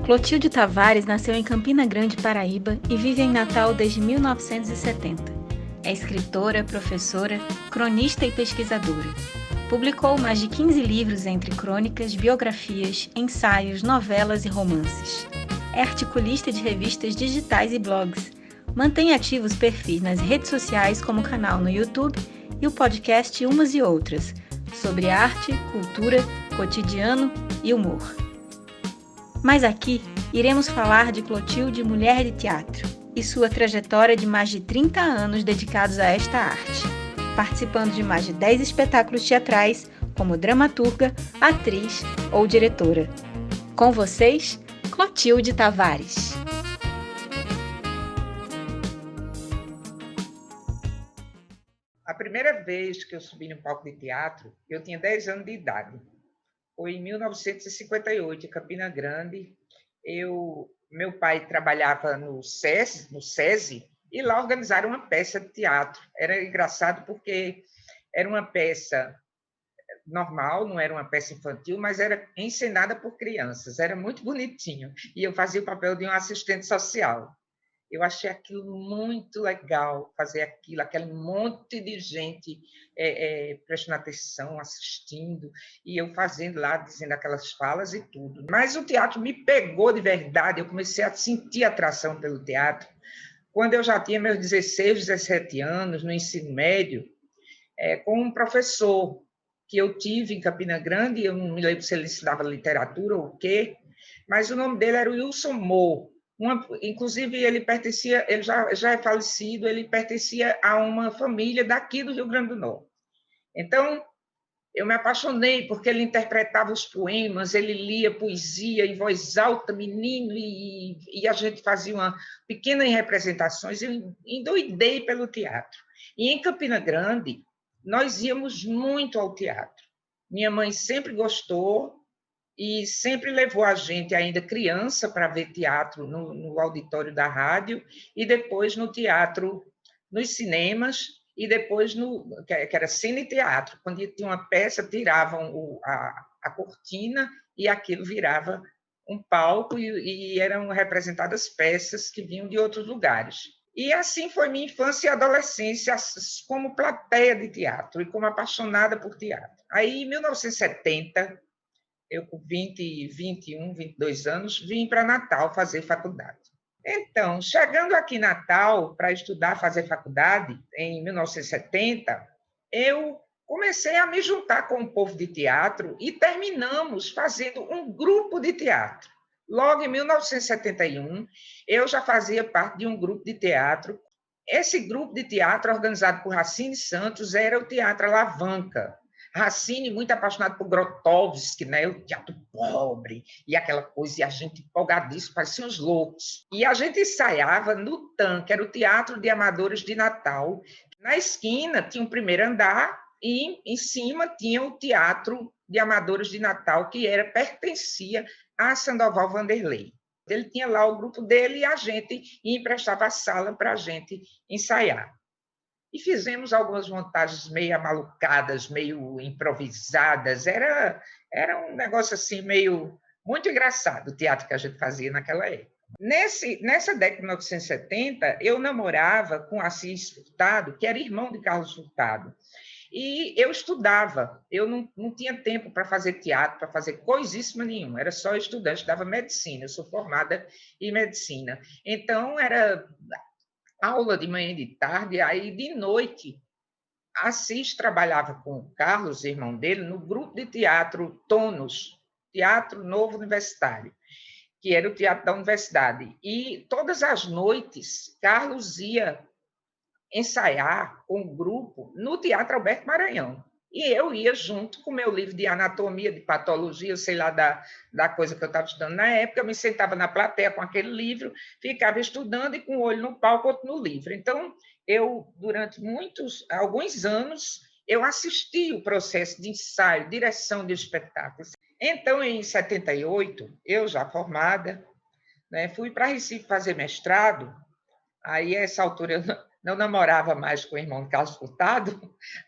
Clotilde Tavares nasceu em Campina Grande, Paraíba e vive em Natal desde 1970. É escritora, professora, cronista e pesquisadora. Publicou mais de 15 livros entre crônicas, biografias, ensaios, novelas e romances. É articulista de revistas digitais e blogs. Mantém ativos perfis nas redes sociais como o canal no YouTube e o podcast Umas e Outras, sobre arte, cultura, cotidiano e humor. Mas aqui iremos falar de Clotilde, mulher de teatro, e sua trajetória de mais de 30 anos dedicados a esta arte, participando de mais de 10 espetáculos teatrais como dramaturga, atriz ou diretora. Com vocês, Clotilde Tavares. A primeira vez que eu subi no palco de teatro, eu tinha 10 anos de idade. Foi em 1958, em Campina Grande. Meu pai trabalhava no SESI, e lá organizaram uma peça de teatro. Era engraçado porque era uma peça normal, não era uma peça infantil, mas era encenada por crianças. Era muito bonitinho. E eu fazia o papel de um assistente social. Eu achei aquilo muito legal, fazer aquilo, aquele monte de gente prestando atenção, assistindo, e eu fazendo lá, dizendo aquelas falas e tudo. Mas o teatro me pegou de verdade, eu comecei a sentir atração pelo teatro. Quando eu já tinha meus 16, 17 anos, no ensino médio, com um professor que eu tive em Campina Grande, eu não me lembro se ele ensinava literatura ou o quê, mas o nome dele era Wilson Moore. Inclusive, ele já é falecido, ele pertencia a uma família daqui do Rio Grande do Norte. Então, eu me apaixonei porque ele interpretava os poemas, ele lia poesia em voz alta, menino, e a gente fazia pequenas representações. Eu endoidei pelo teatro. E em Campina Grande, nós íamos muito ao teatro. Minha mãe sempre gostou e sempre levou a gente, ainda criança, para ver teatro no auditório da rádio e depois no teatro, nos cinemas, e depois que era cine-teatro. Quando tinha uma peça, tiravam a cortina e aquilo virava um palco e eram representadas peças que vinham de outros lugares. E assim foi minha infância e adolescência, como plateia de teatro e como apaixonada por teatro. Aí, em 1970, eu com 20, 21, 22 anos, vim para Natal fazer faculdade. Então, chegando aqui em Natal para estudar, fazer faculdade, em 1970, eu comecei a me juntar com o povo de teatro e terminamos fazendo um grupo de teatro. Logo em 1971, eu já fazia parte de um grupo de teatro. Esse grupo de teatro, organizado por Racine Santos, era o Teatro Alavanca. Racine, muito apaixonado por Grotowski, né? O teatro pobre e aquela coisa, e a gente empolgadíssimo, parecia uns loucos. E a gente ensaiava no TAM, que era o Teatro de Amadores de Natal. Na esquina tinha um primeiro andar e em cima tinha o Teatro de Amadores de Natal, que pertencia a Sandoval Vanderlei. Ele tinha lá o grupo dele e a gente emprestava a sala para a gente ensaiar. E fizemos algumas montagens meio amalucadas, meio improvisadas. Era um negócio assim meio muito engraçado o teatro que a gente fazia naquela época. Nessa década de 1970, eu namorava com Assis Furtado, que era irmão de Carlos Furtado. E eu estudava, eu não tinha tempo para fazer teatro, para fazer coisíssima nenhuma, era só estudante, estudava medicina, eu sou formada em medicina. Então, era aula de manhã e de tarde, aí de noite, Assis trabalhava com o Carlos, irmão dele, no grupo de teatro Tonos, Teatro Novo Universitário, que era o teatro da universidade. E todas as noites, Carlos ia ensaiar com o grupo no Teatro Alberto Maranhão. E eu ia junto com o meu livro de anatomia, de patologia, sei lá, da coisa que eu estava estudando na época, eu me sentava na plateia com aquele livro, ficava estudando e com o olho no palco, outro no livro. Então, eu, durante alguns anos, eu assisti o processo de ensaio, direção de espetáculos. Então, em 78, eu já formada, né, fui para Recife fazer mestrado. Aí, a essa altura, eu não namorava mais com o irmão de Carlos Furtado,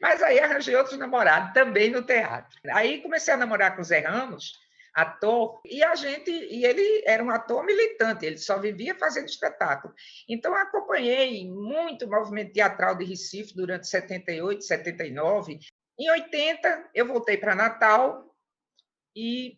mas aí arranjei outro namorado também no teatro. Aí comecei a namorar com o Zé Ramos, ator, e ele era um ator militante, ele só vivia fazendo espetáculo. Então, eu acompanhei muito o movimento teatral de Recife durante 78, 79. Em 80, eu voltei para Natal e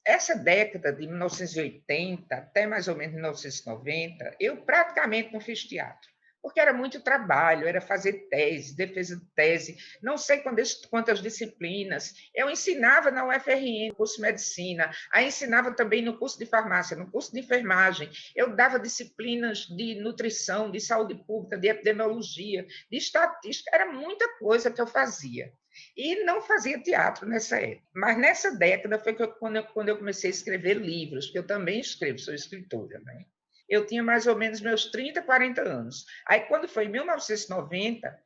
essa década de 1980 até mais ou menos 1990, eu praticamente não fiz teatro, porque era muito trabalho, era fazer tese, defesa de tese, não sei quantas disciplinas. Eu ensinava na UFRN, no curso de medicina, aí ensinava também no curso de farmácia, no curso de enfermagem. Eu dava disciplinas de nutrição, de saúde pública, de epidemiologia, de estatística, era muita coisa que eu fazia. E não fazia teatro nessa época. Mas nessa década foi quando eu comecei a escrever livros, porque eu também escrevo, sou escritora, né? Eu tinha mais ou menos meus 30, 40 anos. Aí, quando foi em 1990,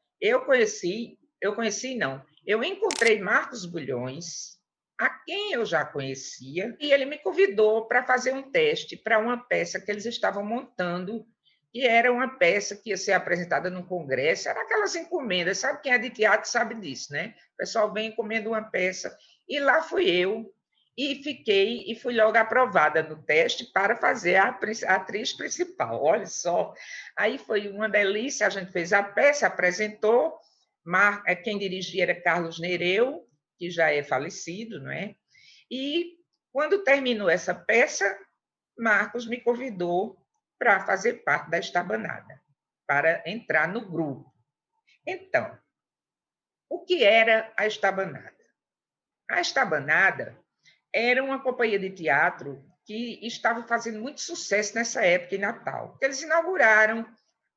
eu encontrei Marcos Bulhões, a quem eu já conhecia, e ele me convidou para fazer um teste para uma peça que eles estavam montando, que era uma peça que ia ser apresentada no congresso, era aquelas encomendas, sabe quem é de teatro sabe disso, né? O pessoal vem encomenda uma peça, e lá fui eu, e fui logo aprovada no teste para fazer a atriz principal. Olha só, aí foi uma delícia, a gente fez a peça, apresentou, quem dirigia era Carlos Nereu, que já é falecido, não é? E quando terminou essa peça, Marcos me convidou para fazer parte da Estabanada, para entrar no grupo. Então, o que era a Estabanada? A Estabanada era uma companhia de teatro que estava fazendo muito sucesso nessa época em Natal. Eles inauguraram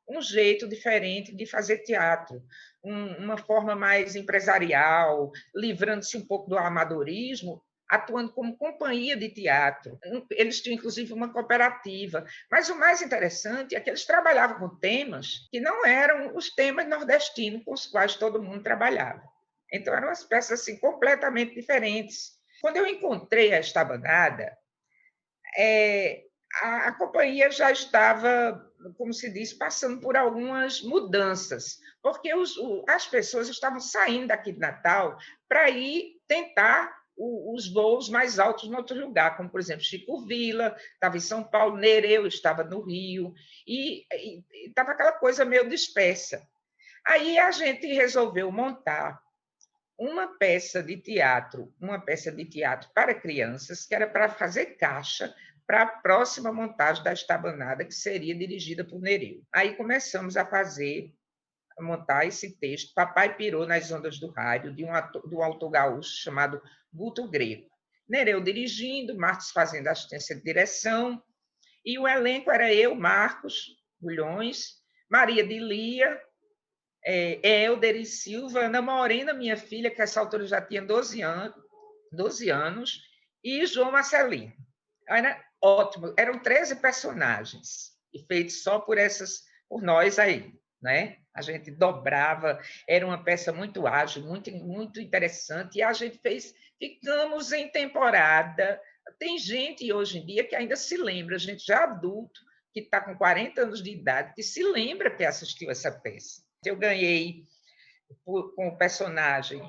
um jeito diferente de fazer teatro, uma forma mais empresarial, livrando-se um pouco do amadorismo, atuando como companhia de teatro. Eles tinham, inclusive, uma cooperativa. Mas o mais interessante é que eles trabalhavam com temas que não eram os temas nordestinos com os quais todo mundo trabalhava. Então, eram umas peças assim, completamente diferentes. Quando eu encontrei a Estabanada, a companhia já estava, como se diz, passando por algumas mudanças, porque as pessoas estavam saindo daqui de Natal para ir tentar os voos mais altos em outro lugar, como, por exemplo, Chico Vila, estava em São Paulo, Nereu estava no Rio, e estava aquela coisa meio dispersa. Aí a gente resolveu montar uma peça de teatro para crianças, que era para fazer caixa para a próxima montagem da Estabanada, que seria dirigida por Nereu. Aí começamos a montar esse texto, Papai Pirou nas Ondas do Rádio, de um autor gaúcho chamado Guto Greco. Nereu dirigindo, Marcos fazendo assistência de direção, e o elenco era eu, Marcos Bulhões, Maria de Lia, Helder e Silva, Ana Morena, minha filha, que essa altura já tinha 12 anos, e João Marcelino. Era ótimo, eram 13 personagens, e feitos só por nós aí, né? A gente dobrava, era uma peça muito ágil, muito, muito interessante, e a gente ficamos em temporada. Tem gente hoje em dia que ainda se lembra, gente já adulto, que está com 40 anos de idade, que se lembra que assistiu essa peça. Eu ganhei com o personagem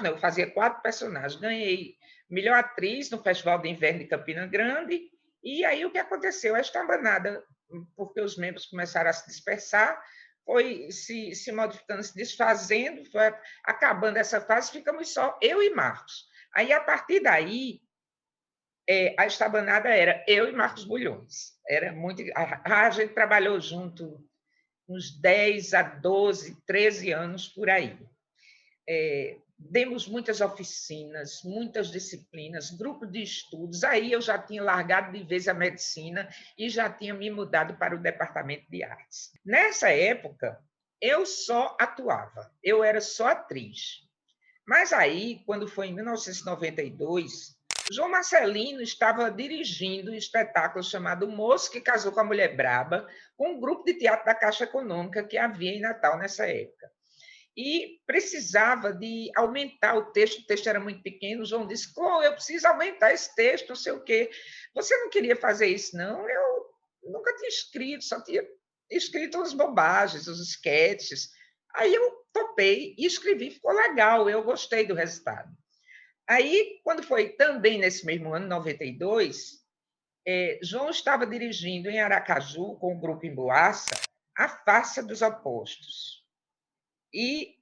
não, eu fazia 4 personagens, ganhei melhor atriz no Festival de Inverno de Campina Grande, e aí o que aconteceu? A Estabanada, porque os membros começaram a se dispersar, foi se modificando, se desfazendo, foi acabando essa fase, ficamos só eu e Marcos. Aí, a partir daí, a Estabanada era eu e Marcos Bulhões. Era muito, a gente trabalhou junto uns 10 a 12, 13 anos por aí. Demos muitas oficinas, muitas disciplinas, grupo de estudos. Aí eu já tinha largado de vez a medicina e já tinha me mudado para o departamento de artes. Nessa época, eu só atuava, eu era só atriz. Mas aí, quando foi em 1992, João Marcelino estava dirigindo um espetáculo chamado Moço que Casou com a Mulher Braba, com um grupo de teatro da Caixa Econômica que havia em Natal nessa época. E precisava de aumentar o texto era muito pequeno. O João disse: eu preciso aumentar esse texto, não sei o quê. Você não queria fazer isso, não? Eu nunca tinha escrito, só tinha escrito as bobagens, os esquetes. Aí eu topei e escrevi, ficou legal, eu gostei do resultado. Aí, quando foi também nesse mesmo ano, 92, João estava dirigindo em Aracaju, com o grupo Emboaça, A Farsa dos Opostos. E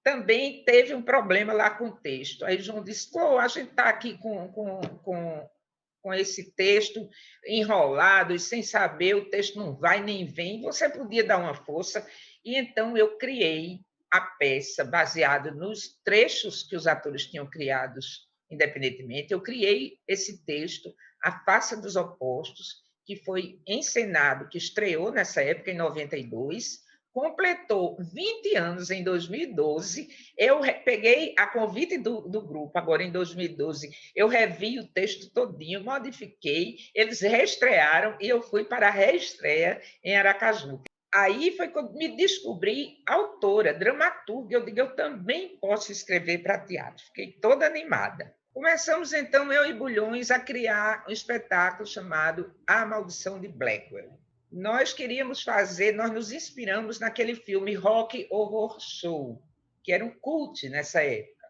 também teve um problema lá com o texto. Aí João disse, pô, a gente está aqui com esse texto enrolado e sem saber, o texto não vai nem vem, você podia dar uma força. E então eu criei a peça baseada nos trechos que os atores tinham criados independentemente. Eu criei esse texto, A Farsa dos Opostos, que foi encenado, que estreou nessa época, em 92, completou 20 anos em 2012. Eu peguei a convite do grupo, agora em 2012, eu revi o texto todinho, modifiquei, eles reestrearam e eu fui para a reestreia em Aracaju. Aí foi quando me descobri autora, dramaturga. Eu digo, eu também posso escrever para teatro. Fiquei toda animada. Começamos, então, eu e Bulhões, a criar um espetáculo chamado A Maldição de Blackwell. Nós queríamos fazer, nós nos inspiramos naquele filme Rock Horror Show, que era um cult nessa época.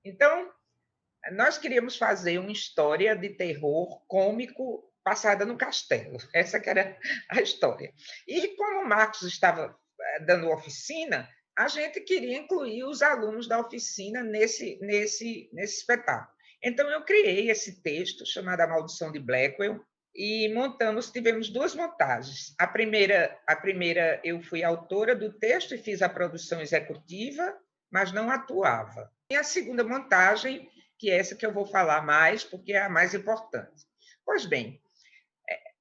Então, nós queríamos fazer uma história de terror cômico passada no castelo. Essa que era a história. E como o Marcos estava dando oficina, a gente queria incluir os alunos da oficina nesse espetáculo. Então, eu criei esse texto, chamado A Maldição de Blackwell, e tivemos duas montagens. A primeira, eu fui autora do texto e fiz a produção executiva, mas não atuava. E a segunda montagem, que é essa que eu vou falar mais, porque é a mais importante. Pois bem,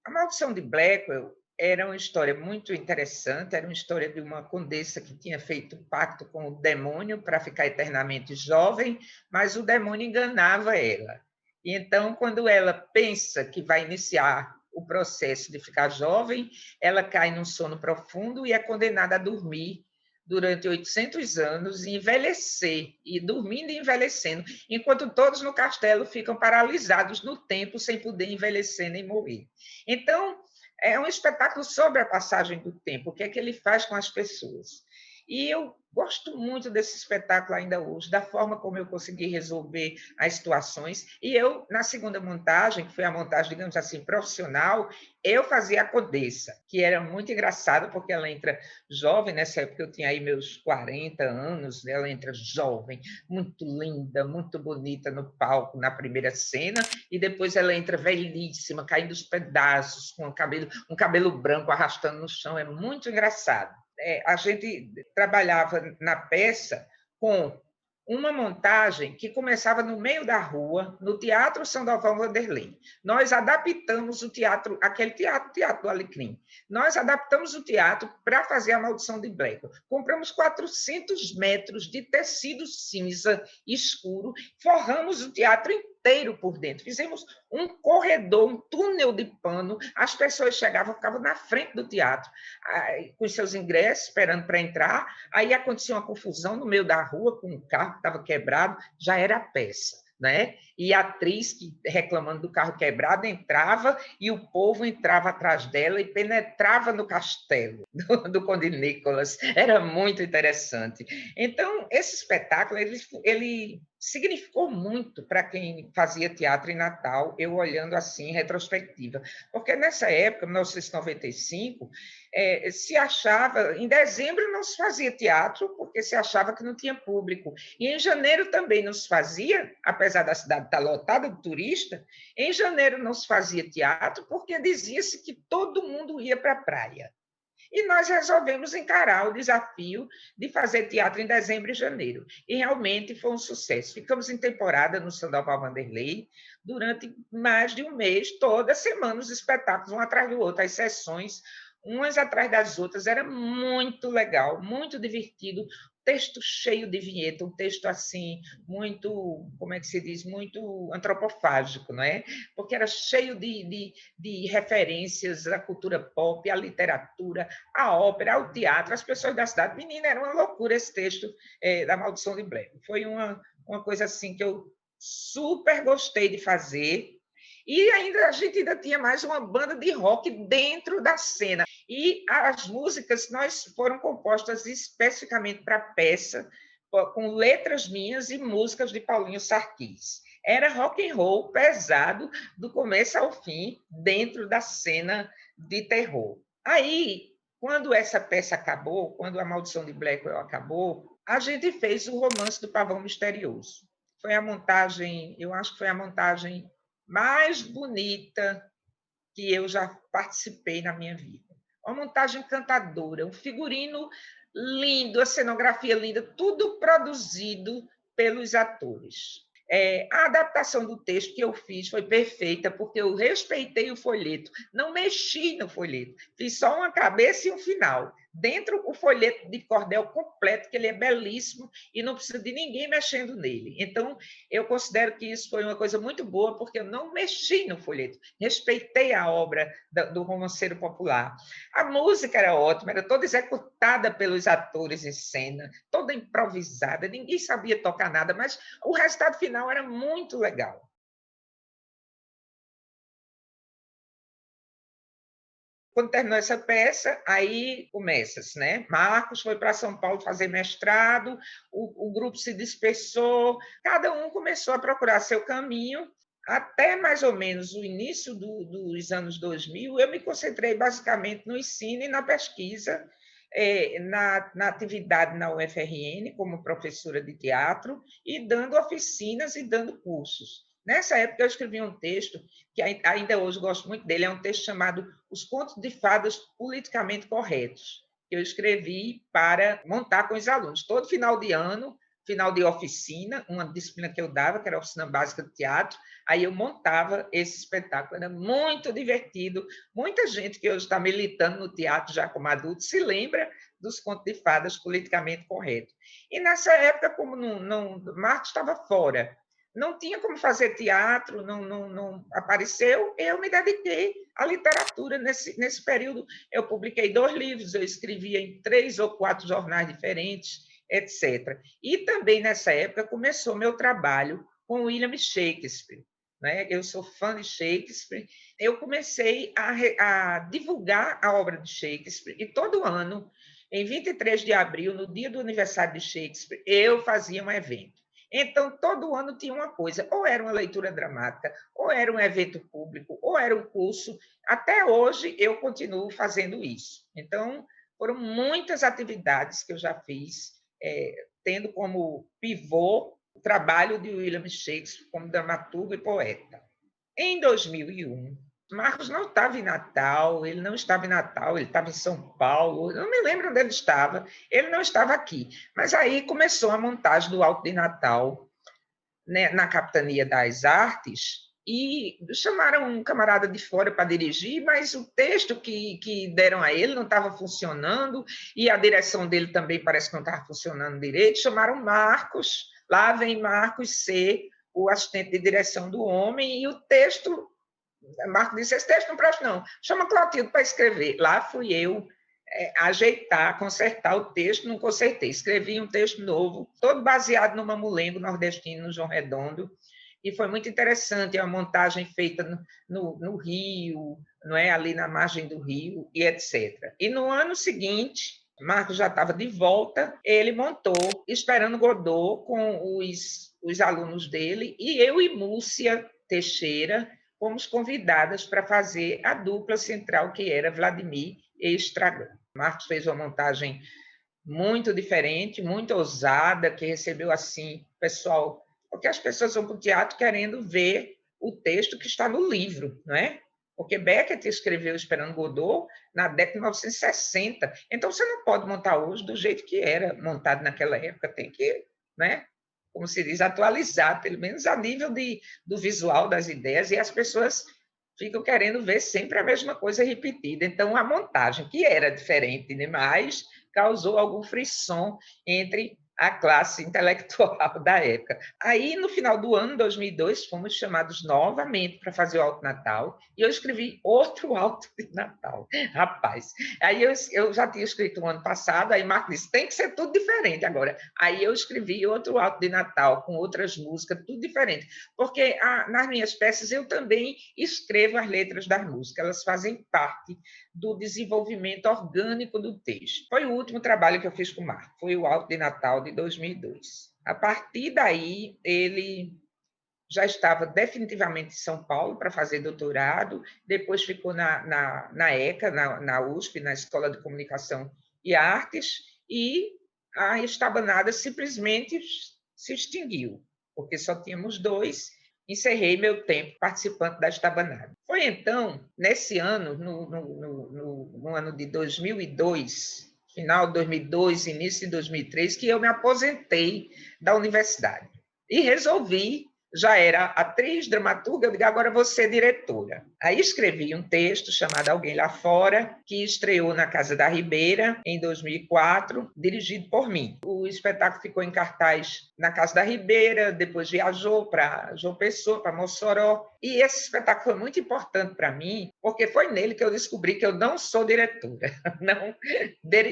A Maldição de Blackwell era uma história muito interessante, era uma história de uma condessa que tinha feito um pacto com o demônio para ficar eternamente jovem, mas o demônio enganava ela. E então, quando ela pensa que vai iniciar o processo de ficar jovem, ela cai num sono profundo e é condenada a dormir durante 800 anos e envelhecer, e dormindo e envelhecendo, enquanto todos no castelo ficam paralisados no tempo, sem poder envelhecer nem morrer. Então, é um espetáculo sobre a passagem do tempo, o que é que ele faz com as pessoas. E eu gosto muito desse espetáculo ainda hoje, da forma como eu consegui resolver as situações. E eu, na segunda montagem, que foi a montagem, digamos assim, profissional, eu fazia a Condessa, que era muito engraçado, porque ela entra jovem, nessa época eu tinha aí meus 40 anos, ela entra jovem, muito linda, muito bonita no palco, na primeira cena, e depois ela entra velhíssima, caindo os pedaços, com um cabelo branco arrastando no chão, é muito engraçado. A gente trabalhava na peça com uma montagem que começava no meio da rua, no Teatro Sandoval Vanderlei. Nós adaptamos o teatro, aquele teatro do Alecrim. Nós adaptamos o teatro para fazer A Maldição de Blackwell. Compramos 400 metros de tecido cinza escuro, forramos o teatro inteiro por dentro. Fizemos um corredor, um túnel de pano. As pessoas chegavam, ficavam na frente do teatro, com os seus ingressos, esperando para entrar. Aí acontecia uma confusão no meio da rua, com um carro que estava quebrado, já era a peça. Né? E a atriz, reclamando do carro quebrado, entrava e o povo entrava atrás dela e penetrava no castelo do Conde Nicholas. Era muito interessante. Então, esse espetáculo ele significou muito para quem fazia teatro em Natal, eu olhando assim, em retrospectiva. Porque nessa época, 1995, se achava, em dezembro não se fazia teatro, porque se achava que não tinha público. E em janeiro também não se fazia, apesar da cidade estar lotada de turista, em janeiro não se fazia teatro, porque dizia-se que todo mundo ia para a praia. E nós resolvemos encarar o desafio de fazer teatro em dezembro e janeiro. E realmente foi um sucesso. Ficamos em temporada no Sandoval Vanderlei durante mais de um mês, toda semana os espetáculos, um atrás do outro, as sessões, umas atrás das outras. Era muito legal, muito divertido. Texto cheio de vinheta, um texto assim, muito, como é que se diz, muito antropofágico, não é? Porque era cheio de referências à cultura pop, à literatura, à ópera, ao teatro, as pessoas da cidade. Menina, era uma loucura esse texto da Maldição de Blair. Foi uma coisa assim que eu super gostei de fazer. E ainda a gente ainda tinha mais uma banda de rock dentro da cena. E as músicas foram compostas especificamente para a peça, com letras minhas e músicas de Paulinho Sarquis. Era rock and roll pesado do começo ao fim, dentro da cena de terror. Aí, quando essa peça acabou, quando A Maldição de Blackwell acabou, a gente fez o Romance do Pavão Misterioso. Foi a montagem, eu acho que foi a montagem mais bonita que eu já participei na minha vida. Uma montagem encantadora, um figurino lindo, a cenografia linda, tudo produzido pelos atores. A adaptação do texto que eu fiz foi perfeita, porque eu respeitei o folheto, não mexi no folheto, fiz só uma cabeça e um final. Dentro o folheto de cordel completo, que ele é belíssimo e não precisa de ninguém mexendo nele. Então, eu considero que isso foi uma coisa muito boa, porque eu não mexi no folheto, respeitei a obra do romanceiro popular. A música era ótima, era toda executada pelos atores em cena, toda improvisada, ninguém sabia tocar nada, mas o resultado final era muito legal. Quando terminou essa peça, aí começa-se, né? Marcos foi para São Paulo fazer mestrado, o grupo se dispersou, cada um começou a procurar seu caminho. Até mais ou menos o início dos anos 2000, eu me concentrei basicamente no ensino e na pesquisa, na atividade na UFRN, como professora de teatro, e dando oficinas e dando cursos. Nessa época, eu escrevi um texto, que ainda hoje gosto muito dele, é um texto chamado Os Contos de Fadas Politicamente Corretos, que eu escrevi para montar com os alunos. Todo final de ano, final de oficina, uma disciplina que eu dava, que era a oficina básica de teatro, aí eu montava esse espetáculo, era muito divertido. Muita gente que hoje está militando no teatro já como adulto se lembra dos contos de fadas politicamente corretos. E nessa época, como Marcos estava fora, não tinha como fazer teatro, não apareceu, eu me dediquei à literatura. Nesse período, eu publiquei 2 livros, eu escrevia em 3 ou 4 jornais diferentes, etc. E também, nessa época, começou meu trabalho com William Shakespeare. Né? Eu sou fã de Shakespeare. Eu comecei a divulgar a obra de Shakespeare, e todo ano, em 23 de abril, no dia do aniversário de Shakespeare, eu fazia um evento. Então, todo ano tinha uma coisa, ou era uma leitura dramática, ou era um evento público, ou era um curso. Até hoje, eu continuo fazendo isso. Então, foram muitas atividades que eu já fiz, tendo como pivô o trabalho de William Shakespeare como dramaturgo e poeta. Em 2001, Marcos não estava em Natal, ele não estava em Natal, ele estava em São Paulo, eu não me lembro onde ele estava, ele não estava aqui. Mas aí começou a montagem do Alto de Natal, né, na Capitania das Artes, e chamaram um camarada de fora para dirigir, mas o texto que deram a ele não estava funcionando, e a direção dele também parece que não estava funcionando direito. Chamaram Marcos, lá vem Marcos ser o assistente de direção do homem, e o texto, Marcos disse, esse texto não presta não, chama Clotilde para escrever. Lá fui eu ajeitar, consertar o texto, não consertei. Escrevi um texto novo, todo baseado no mamulengo nordestino, no João Redondo, e foi muito interessante. É uma montagem feita no Rio, não é, ali na margem do Rio, e etc. E no ano seguinte, Marcos já estava de volta, ele montou Esperando Godot com os alunos dele, e eu e Múcia Teixeira fomos convidadas para fazer a dupla central, que era Vladimir e Estragon. Marcos fez uma montagem muito diferente, muito ousada, que recebeu assim, pessoal, porque as pessoas vão para o teatro querendo ver o texto que está no livro, não é? Porque Beckett escreveu Esperando Godot na década de 1960. Então, você não pode montar hoje do jeito que era montado naquela época. Tem que, né, como se diz, atualizar, pelo menos a nível do visual das ideias, e as pessoas ficam querendo ver sempre a mesma coisa repetida. Então, a montagem, que era diferente demais, causou algum frisson entre a classe intelectual da época. Aí, no final do ano, 2002, fomos chamados novamente para fazer o Alto Natal, e eu escrevi outro Alto de Natal. Rapaz, aí eu já tinha escrito no ano passado, aí Marco disse, tem que ser tudo diferente agora. Aí eu escrevi outro Alto de Natal, com outras músicas, tudo diferente, porque nas minhas peças eu também escrevo as letras das músicas, elas fazem parte do desenvolvimento orgânico do texto. Foi o último trabalho que eu fiz com o Marco, foi o Alto de Natal de de 2002. A partir daí, ele já estava definitivamente em São Paulo para fazer doutorado, depois ficou na ECA, na USP, na Escola de Comunicação e Artes, e a Estabanada simplesmente se extinguiu, porque só tínhamos dois. Encerrei meu tempo participante da Estabanada. Foi então, nesse ano, no ano de 2002, final de 2002, início de 2003, que eu me aposentei da universidade e resolvi, já era atriz, dramaturga, eu digo, agora vou ser diretora. Aí escrevi um texto chamado Alguém Lá Fora, que estreou na Casa da Ribeira em 2004, dirigido por mim. O espetáculo ficou em cartaz na Casa da Ribeira, depois viajou para João Pessoa, para Mossoró, e esse espetáculo foi muito importante para mim, porque foi nele que eu descobri que eu não sou diretora. Não,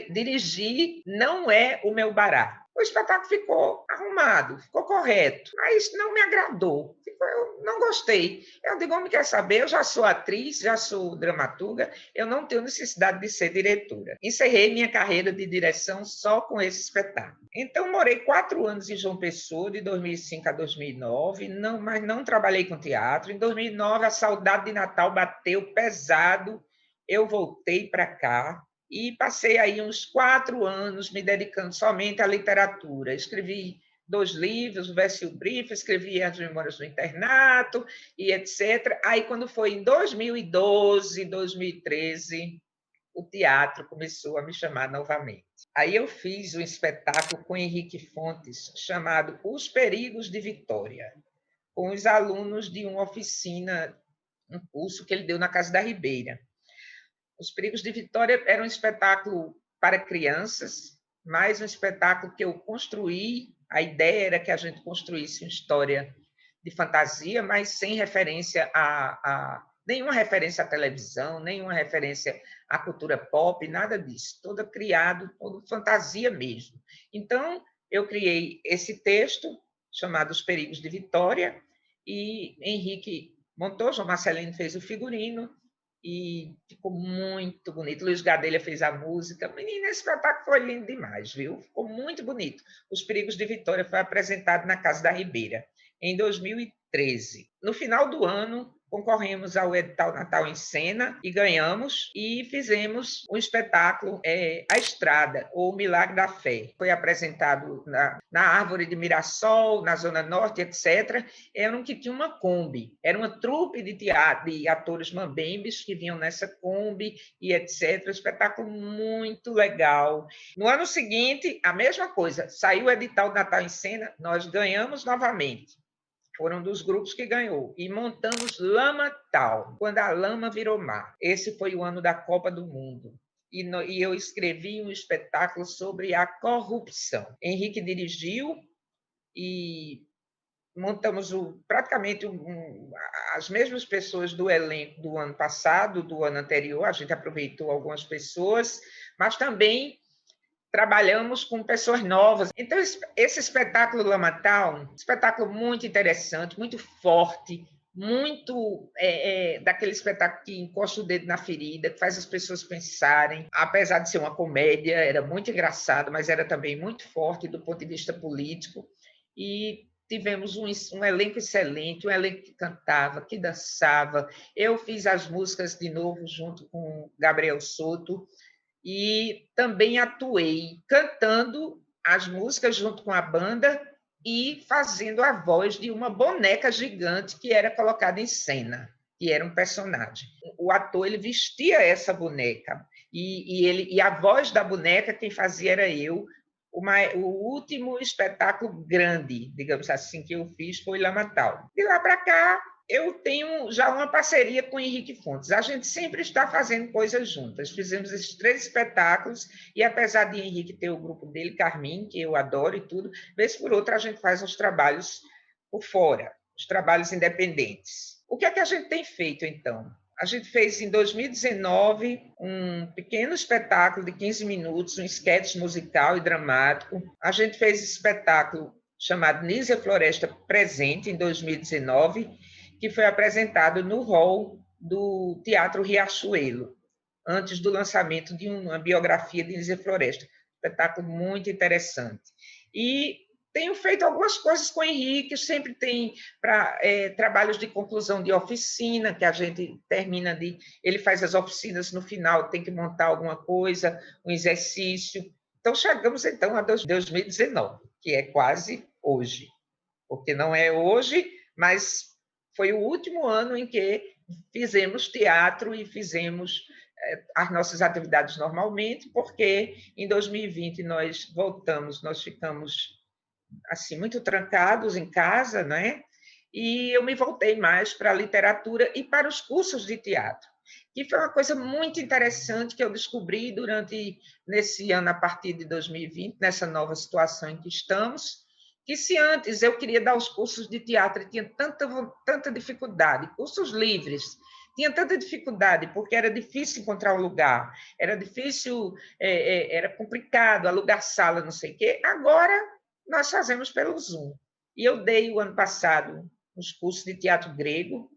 dirigir não é o meu barato. O espetáculo ficou arrumado, ficou correto, mas não me agradou. Eu não gostei. Eu digo, homem, quer saber? Eu já sou atriz, já sou dramaturga, eu não tenho necessidade de ser diretora. Encerrei minha carreira de direção só com esse espetáculo. Então, morei 4 anos em João Pessoa, de 2005 a 2009, mas não trabalhei com teatro. Em 2009, a saudade de Natal bateu pesado, eu voltei para cá, e passei aí uns 4 anos me dedicando somente à literatura. Escrevi 2 livros, o Verso e o Brief, escrevi As Memórias do Internato, e etc. Aí, quando foi em 2012, 2013, o teatro começou a me chamar novamente. Aí eu fiz um espetáculo com Henrique Fontes, chamado Os Perigos de Vitória, com os alunos de uma oficina, um curso que ele deu na Casa da Ribeira. Os Perigos de Vitória era um espetáculo para crianças, mais um espetáculo que eu construí. A ideia era que a gente construísse uma história de fantasia, mas sem referência nenhuma referência à televisão, nenhuma referência à cultura pop, nada disso. Todo criado, todo fantasia mesmo. Então, eu criei esse texto, chamado Os Perigos de Vitória, e Henrique montou, João Marcelino fez o figurino, e ficou muito bonito. Luiz Gadelha fez a música. Menina, esse espetáculo foi lindo demais, viu? Ficou muito bonito. Os Perigos de Vitória foi apresentado na Casa da Ribeira, em 2013. No final do ano, concorremos ao edital Natal em Cena e ganhamos, e fizemos um espetáculo, A Estrada, ou O Milagre da Fé. Foi apresentado na Árvore de Mirassol, na Zona Norte, etc. Era um que tinha uma Kombi, era uma trupe de teatro, de atores mambembes que vinham nessa Kombi, e etc. Um espetáculo muito legal. No ano seguinte, a mesma coisa, saiu o edital Natal em Cena, nós ganhamos novamente. Foram dos grupos que ganhou. E montamos Lama Tal, quando a lama virou mar. Esse foi o ano da Copa do Mundo. E eu escrevi um espetáculo sobre a corrupção. Henrique dirigiu e montamos praticamente as mesmas pessoas do elenco do ano passado, do ano anterior. A gente aproveitou algumas pessoas, mas também trabalhamos com pessoas novas. Então, esse espetáculo Lamatal, um espetáculo muito interessante, muito forte, muito daquele espetáculo que encosta o dedo na ferida, que faz as pessoas pensarem. Apesar de ser uma comédia, era muito engraçado, mas era também muito forte do ponto de vista político. E tivemos um elenco excelente, um elenco que cantava, que dançava. Eu fiz as músicas de novo junto com Gabriel Soto, e também atuei cantando as músicas junto com a banda e fazendo a voz de uma boneca gigante que era colocada em cena, que era um personagem. O ator ele vestia essa boneca e a voz da boneca quem fazia era eu. O último espetáculo grande, digamos assim, que eu fiz foi Lamatal. De lá para cá, eu tenho já uma parceria com o Henrique Fontes. A gente sempre está fazendo coisas juntas. Fizemos esses 3 espetáculos e, apesar de Henrique ter o grupo dele, Carmim, que eu adoro e tudo, vez por outra a gente faz uns trabalhos por fora, os trabalhos independentes. O que é que a gente tem feito, então? A gente fez, em 2019, um pequeno espetáculo de 15 minutos, um sketch musical e dramático. A gente fez esse espetáculo chamado Nízia Floresta Presente, em 2019, que foi apresentado no hall do Teatro Riachuelo, antes do lançamento de uma biografia de Nízia Floresta. Espetáculo muito interessante. E tenho feito algumas coisas com o Henrique, sempre tem trabalhos de conclusão de oficina, que a gente termina de... Ele faz as oficinas no final, tem que montar alguma coisa, um exercício. Então, chegamos, então, a 2019, que é quase hoje. Porque não é hoje, mas foi o último ano em que fizemos teatro e fizemos as nossas atividades normalmente, porque em 2020 nós voltamos, nós ficamos assim muito trancados em casa, né? E eu me voltei mais para a literatura e para os cursos de teatro, que foi uma coisa muito interessante que eu descobri nesse ano, a partir de 2020, nessa nova situação em que estamos, que se antes eu queria dar os cursos de teatro e tinha tanta dificuldade, cursos livres, tinha tanta dificuldade, porque era difícil encontrar um lugar, era difícil, era complicado alugar sala, não sei o quê. Agora, nós fazemos pelo Zoom. E eu dei, o ano passado, uns cursos de teatro grego,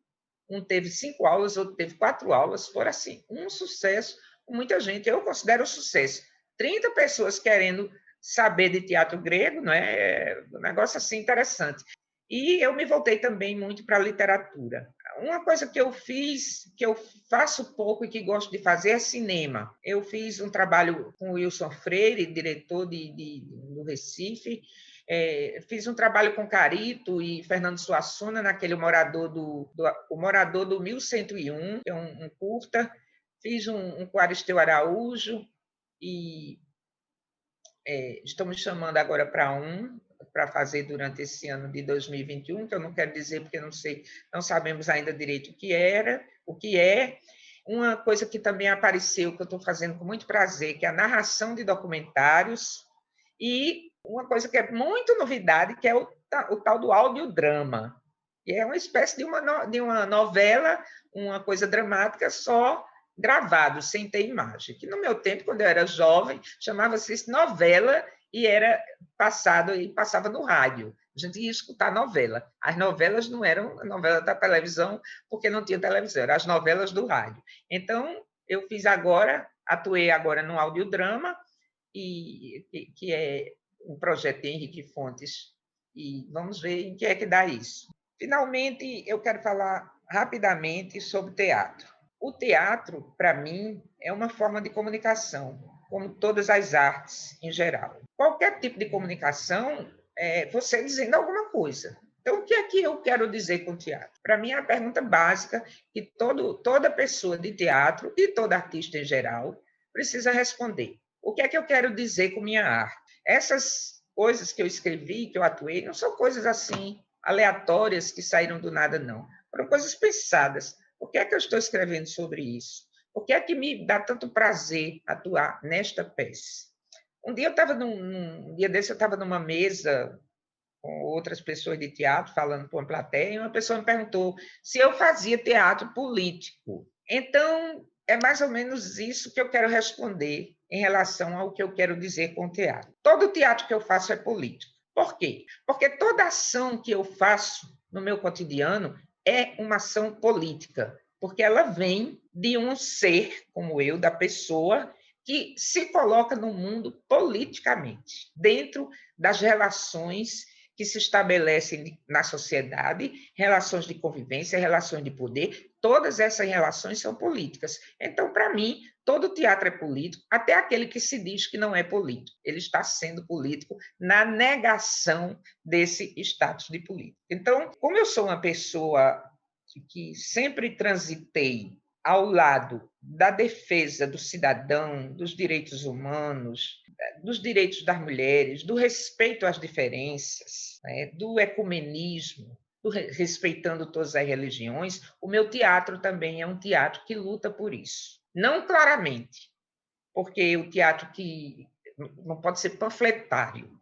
um teve 5 aulas, outro teve 4 aulas, foram assim, um sucesso, com muita gente, eu considero um sucesso. 30 pessoas querendo saber de teatro grego, não é? Um negócio assim interessante. E eu me voltei também muito para a literatura. Uma coisa que eu fiz, que eu faço pouco e que gosto de fazer, é cinema. Eu fiz um trabalho com o Wilson Freire, diretor do Recife, fiz um trabalho com Carito e Fernando Suassuna, naquele o Morador do 1101, que é um curta. Fiz um com Aristeu Araújo e estão me chamando agora para fazer durante esse ano de 2021, que eu não quero dizer porque não sei, não sabemos ainda direito o que é. Uma coisa que também apareceu, que eu estou fazendo com muito prazer, que é a narração de documentários, e uma coisa que é muito novidade, que é o tal do audiodrama, que é uma espécie de uma novela, uma coisa dramática só gravado, sem ter imagem. Que no meu tempo, quando eu era jovem, chamava-se isso novela e era passava no rádio. A gente ia escutar novela. As novelas não eram a novela da televisão, porque não tinha televisão, eram as novelas do rádio. Então, eu atuei agora no audiodrama, que é um projeto de Henrique Fontes, e vamos ver em que é que dá isso. Finalmente, eu quero falar rapidamente sobre teatro. O teatro, para mim, é uma forma de comunicação, como todas as artes em geral. Qualquer tipo de comunicação é você dizendo alguma coisa. Então, o que é que eu quero dizer com teatro? Para mim, é a pergunta básica que toda pessoa de teatro e todo artista em geral precisa responder. O que é que eu quero dizer com minha arte? Essas coisas que eu escrevi, que eu atuei, não são coisas assim aleatórias que saíram do nada, não. Foram coisas pensadas. Por que é que eu estou escrevendo sobre isso? Por que é que me dá tanto prazer atuar nesta peça? Um dia desse eu estava numa mesa com outras pessoas de teatro, falando com uma plateia, e uma pessoa me perguntou se eu fazia teatro político. Então, é mais ou menos isso que eu quero responder em relação ao que eu quero dizer com o teatro. Todo teatro que eu faço é político. Por quê? Porque toda ação que eu faço no meu cotidiano é uma ação política, porque ela vem de um ser como eu, da pessoa, que se coloca no mundo politicamente, dentro das relações que se estabelecem na sociedade, relações de convivência, relações de poder, todas essas relações são políticas. Então, para mim, todo teatro é político, até aquele que se diz que não é político. Ele está sendo político na negação desse status de político. Então, como eu sou uma pessoa que sempre transitei ao lado da defesa do cidadão, dos direitos humanos, dos direitos das mulheres, do respeito às diferenças, né, do ecumenismo, respeitando todas as religiões, o meu teatro também é um teatro que luta por isso. Não claramente, porque o teatro que não pode ser panfletário,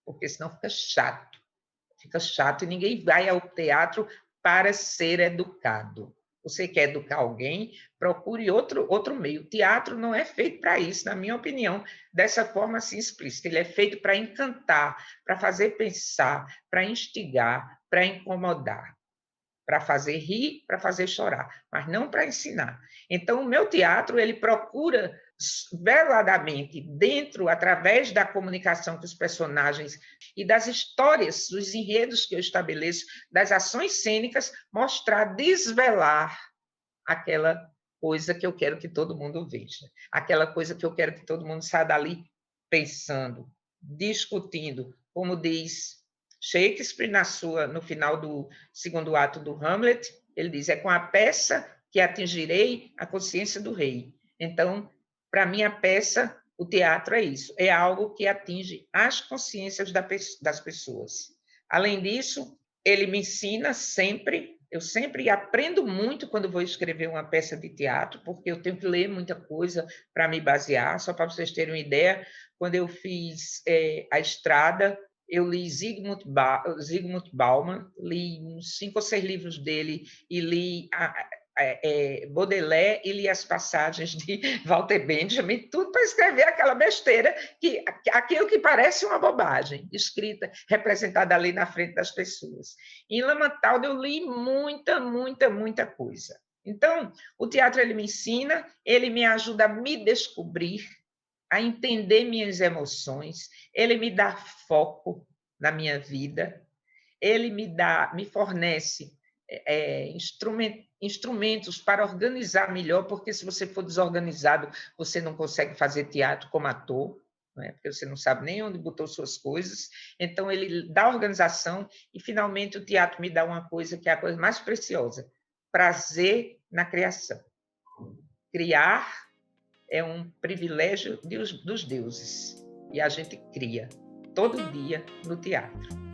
porque senão fica chato e ninguém vai ao teatro para ser educado. Você quer educar alguém, procure outro meio. O teatro não é feito para isso, na minha opinião, dessa forma assim explícita. Ele é feito para encantar, para fazer pensar, para instigar, para incomodar, para fazer rir, para fazer chorar, mas não para ensinar. Então, o meu teatro, ele procura veladamente dentro, através da comunicação com os personagens e das histórias, dos enredos que eu estabeleço, das ações cênicas, mostrar, desvelar aquela coisa que eu quero que todo mundo veja, aquela coisa que eu quero que todo mundo saia dali pensando, discutindo, como diz Shakespeare no final do segundo ato do Hamlet, ele diz: é com a peça que atingirei a consciência do rei. Então, para mim, a peça, o teatro é isso, é algo que atinge as consciências das pessoas. Além disso, ele me ensina sempre, eu sempre aprendo muito quando vou escrever uma peça de teatro, porque eu tenho que ler muita coisa para me basear. Só para vocês terem uma ideia, quando eu fiz A Estrada, eu li Zygmunt Bauman, li uns 5 ou 6 livros dele e li Baudelaire e li as passagens de Walter Benjamin, tudo para escrever aquela besteira, aquilo que parece uma bobagem, escrita, representada ali na frente das pessoas. Em Lamantalde eu li muita coisa. Então, o teatro ele me ensina, ele me ajuda a me descobrir, a entender minhas emoções, ele me dá foco na minha vida, ele me fornece instrumentos para organizar melhor, porque se você for desorganizado, você não consegue fazer teatro como ator, né? Porque você não sabe nem onde botou suas coisas. Então, ele dá organização e, finalmente, o teatro me dá uma coisa que é a coisa mais preciosa: prazer na criação. Criar é um privilégio dos deuses, e a gente cria todo dia no teatro.